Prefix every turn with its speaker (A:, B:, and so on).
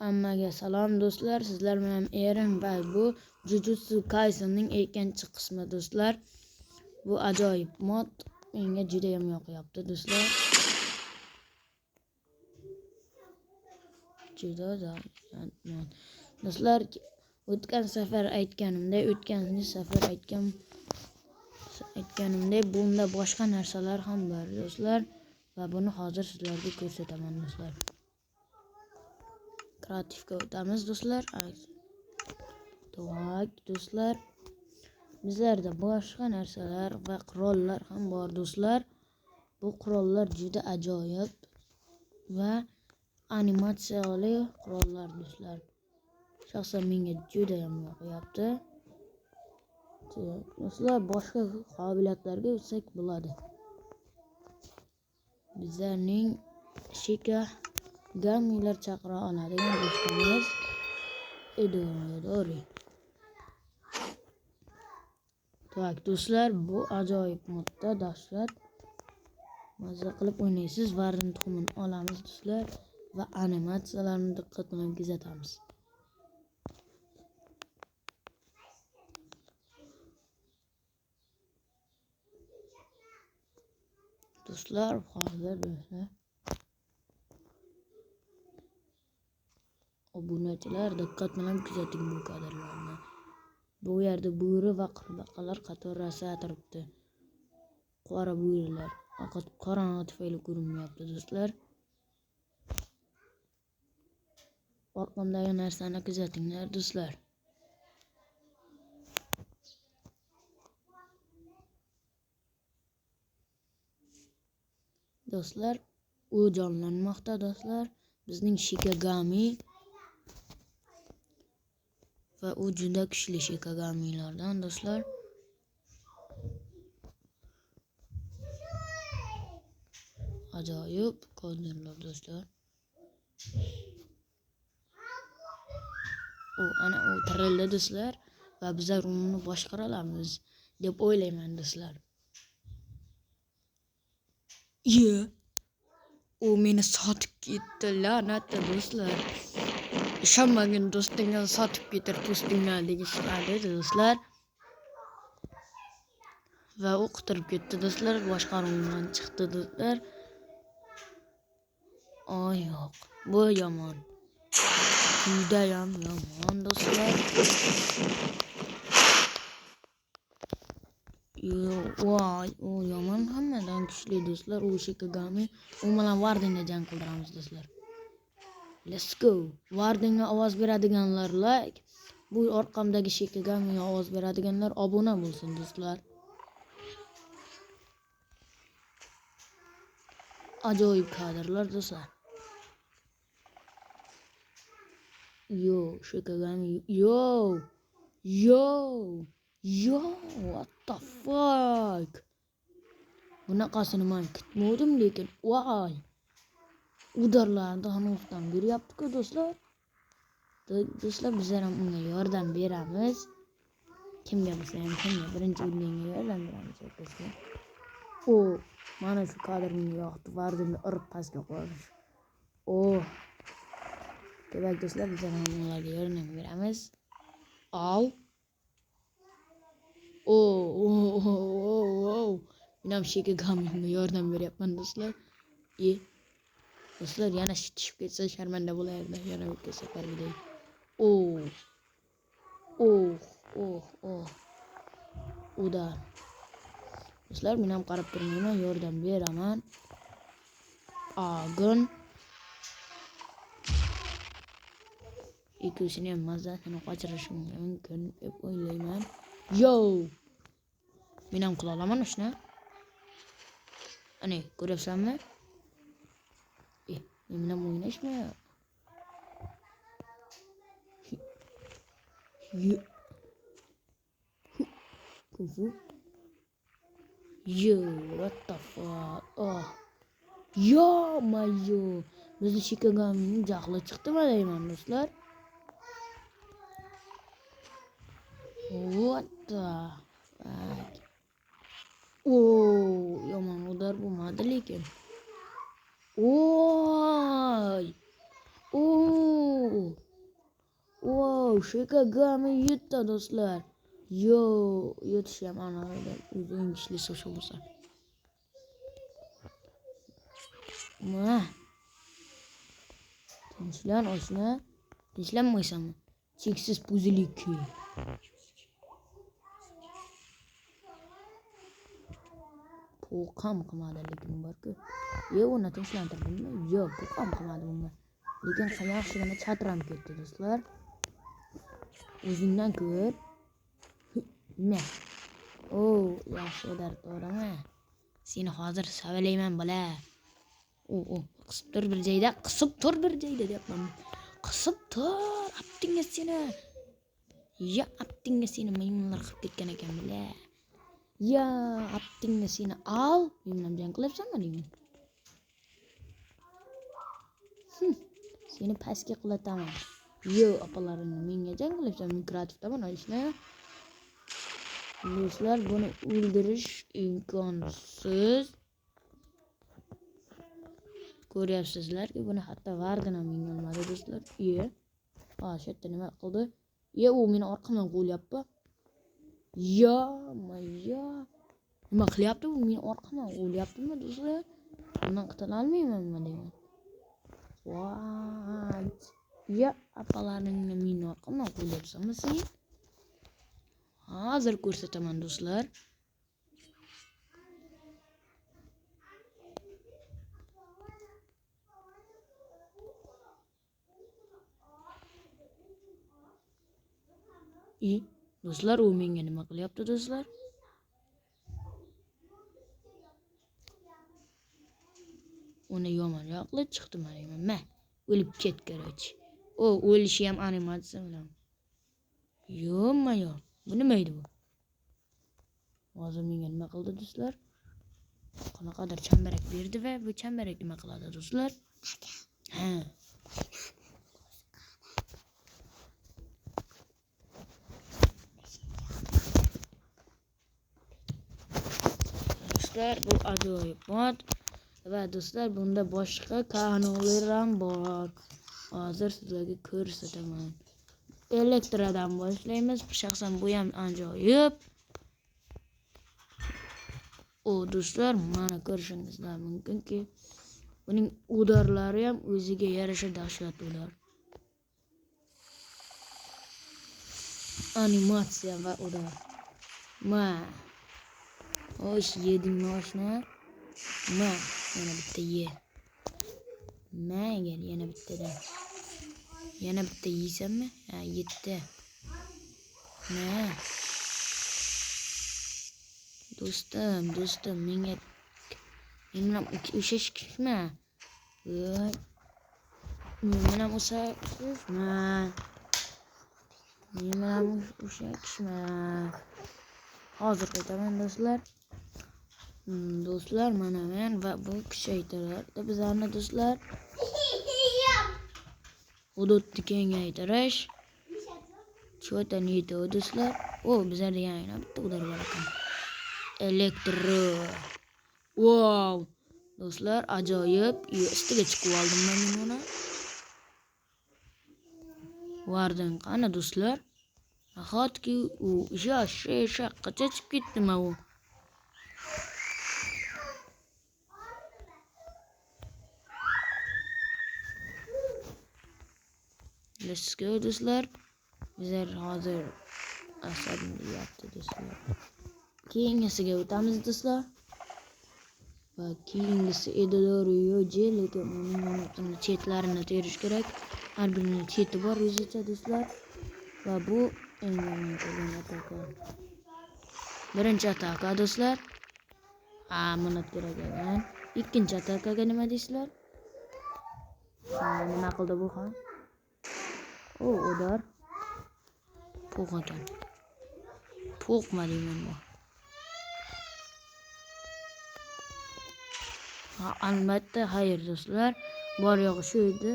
A: Hammaga salom do'stlar. Sizlar bilan Eren va bu Jujutsu Kaisen'ning ikkinchi qismi do'stlar. Bu ajoyib mod menga juda ham yoqyapti do'stlar. Juda mod. Do'stlar, o'tgan safar aytganimdek bunda boshqa narsalar ham bor do'stlar va buni hozir sizlarga ko'rsataman do'stlar. Kreatifga o'tamiz do'stlar. Tak do'stlar, bizlarda boshqa narsalar va qurollar ham bor do'stlar. Bu qurollar juda ajoyib va animatsiyali qurollar do'stlar. Shaxsan menga juda ham yoqyapti. Do'stlar, boshqa qobiliyatlarga o'tsak bo'ladi. Bizlarning Shikagamilar chaqira oladigan do'stimiz Itadori. Tak do'stlar, bu ajoyib modda dahshat. Mazza qilib o'ynaysiz. Varrin tuxumini olamiz do'stlar va animatsiyalarni diqqat bilan kuzatamiz. Do'stlar, hozir do'stlar obunachilar diqqat bilan kuzating bu kadrlarni. Bu yerda bo'ri va qurbaqalar qatorasi turibdi. Qora bo'rilar faqat qorong'i tufayli ko'rinmayapti do'stlar. Orqamdagi narsani kuzatinglar do'stlar. Do'stlar, u jonlanmoqda do'stlar. Bizning Shikagami va u juda kuchli Shikagamilardan do'stlar. Ajoyib ko'rdilar do'stlar. U tirildi do'stlar va bizlar uni boshqara olamiz deb o'ylayman do'stlar. U meni sotib ketdi, la'natli do'stlar. Ishonmagin do'stingga sotib ketar po'stingdan deyishadi do'stlar. Va u qutirib ketdi do'stlar, boshqaruvdan chiqdi do'stlar. Yo'q, bu yomon. Juda ham yomon do'stlar. U yomon, hammadan kuchli do'stlar. U Shikagami. U bilan Wardenga jang qildiramiz do'stlar. Let's go. Wardenga ovoz beradiganlar like, bu orqamdagi Shikagamiga ovoz beradiganlar obuna bo'lsin do'stlar. Ajoyib kadrlar do'stlar. Shikagami. What the fuck? Bunaqasini men kutmadim, lekin voy. Udarlarni hanuzdan beryapti-ku do'stlar. Do'stlar, bizlar ham unga yordam beramiz. Kimga bo'lsa ham, birinchi o'yinga yordam beramiz do'stlar. Mana shu kadr menga yoqdi. Wardenni irib pastga qo'yish. Demak do'stlar, bizlar ham ularga yordam beramiz. Men ham Shikagamiga yordam beryapman do'stlar. Do'stlar, yana tushib ketsa sharmanda bo'layapti. Yana o'tgan safargidek. Udar. Do'stlar, men ham qarab turmayman, yordam beraman. Agın. İkisini ham mazzasini qochirishim mumkin deb o'ylayman. Men ham qila olaman shuni. Ana, ko'ryapsanmi? Men bilan o'ynashma. What the fuck? Mayo. Bizni Shikagamining jahli chiqdimi deyman do'stlar. What the fuck? Yomon udar bo'lmadi lekin. shaka gami yutdi do'stlar. Yo, yutish ham anaqa eng kuchlisi o'sha bo'lsa. Ma. Tinchlan oshna. Tinchlanmaysanmi? Cheksiz puzilik. Po'qam qilmadi lekin borku. Uni tinchlantirdimmi? Yo'q, po'qam qilmadi bunga. Lekin yaxshigina chatram ketdi do'stlar. O'zingdan ko'r. Nima? Yaxshi o'darto'rama. Seni hozir savalayman bola. Qisib tur bir joyda, deyapman. Qisib tur, aptinga seni. Ya aptinga seni maymunlar qilib ketgan ekan bola. Ya aptingni seni al, men bilan jang qilyapsanmi deyman. Seni pastga qulataman. Yo, opalaringni menga jang qilyapsan, men kreativdaman, ishni. Do'stlar, buni o'ldirish imkonsiz. Ko'ryapsizlarki, buni hatto vardan ham yengolmadi do'stlar. Shu yerda nima qildi? U meni orqamdan qo'yapti. Nima qilyapti bu? Meni orqamdan qo'yaptimi do'stlar? Bundan qutula olmaymanmi deyman. What? Apalaringni meni orqamdan qo'yapsanmi sen? Hozir ko'rsataman do'stlar. Do'stlar, u menga nima qilyapti do'stlar? Uni yomon yoqli chiqdi mana. O'lib ket kerak. O'lishi ham animatsiya bilan. Yo'q. Bu nima edi bu? Hozir menga nima qildi do'stlar? Qanaqadir chambarak berdi va bu chambarak nima qiladi do'stlar? Do'stlar, bu ajoyib mod. Va do'stlar, bunda boshqa kanallar ham bor. Hozir sizlarga ko'rsataman. Elektradan boshlaymiz. Shaxsan bu ham ajoyib. Do'stlar, mana ko'rishingizlar mumkinki, uning udarlari ham o'ziga yarasha dahshatli ular. Animatsiya va udar. Yedingmi oshna? Yana bitta ye. Gel yana bittadan. Yana bitta yeysanmi? Yetti. Do'stim, menga bilan ushashma. Men bilan ushashma. Hozir qaytaman do'stlar. Do'stlar, mana men va bu kuchaytiradi bizlarni do'stlar. Hududni kengaytirish. Chota niyati do'stlar. Bizlarda yana bitta udar bor ekan. Elektro. Wow. Do'stlar, ajoyib. Ustiga chiqib oldim men buni. Vardan qani do'stlar? Nahotki u qacha chiqib ketdimi u? Let's go do'stlar. Bizlar hozir asabiyapti do'stlar. Keyingisiga o'tamiz do'stlar. Va keyingisi edadoriyo jel, lekin uning chetlarini terish kerak. Har birining cheti bor o'zicha do'stlar. Va bu eng yomon bo'lgan ataka. Birinchi ataka do'stlar. Mana kerak ekan. Ikkinchi atakaga nima deysizlar? Nima qildi bu ham? Udar. Po'q ekan. Po'qma deyman bu. Albatta, xayr do'stlar. Bor yo'g'i shu edi.